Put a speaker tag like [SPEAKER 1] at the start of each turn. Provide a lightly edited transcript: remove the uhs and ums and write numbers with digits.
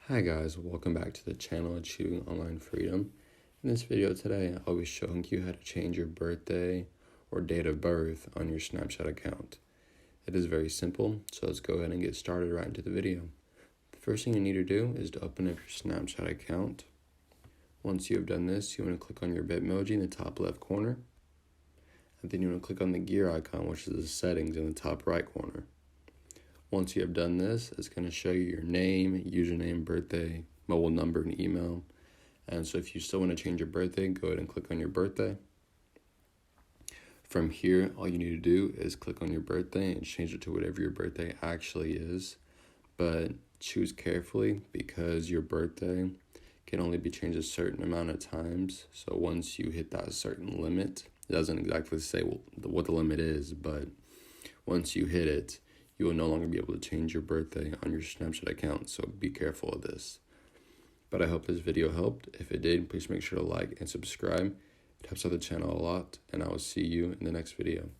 [SPEAKER 1] Hi guys, welcome back to the channel Achieving Online Freedom. In this video today, I'll be showing you how to change your birthday or date of birth on your Snapchat account. It is very simple, so let's go ahead and get started right into the video. The first thing you need to do is to open up your Snapchat account. Once you have done this, you want to click on your Bitmoji in the top left corner. And then you want to click on the gear icon, which is the settings in the top right corner. Once you have done this, it's going to show you your name, username, birthday, mobile number, and email. And so if you still want to change your birthday, go ahead and click on your birthday. From here, all you need to do is click on your birthday and change it to whatever your birthday actually is. But choose carefully because your birthday can only be changed a certain amount of times. So once you hit that certain limit, it doesn't exactly say what the limit is, but once you hit it, you will no longer be able to change your birthday on your Snapchat account, so be careful of this. But I hope this video helped. If it did, please make sure to like and subscribe. It helps out the channel a lot, and I will see you in the next video.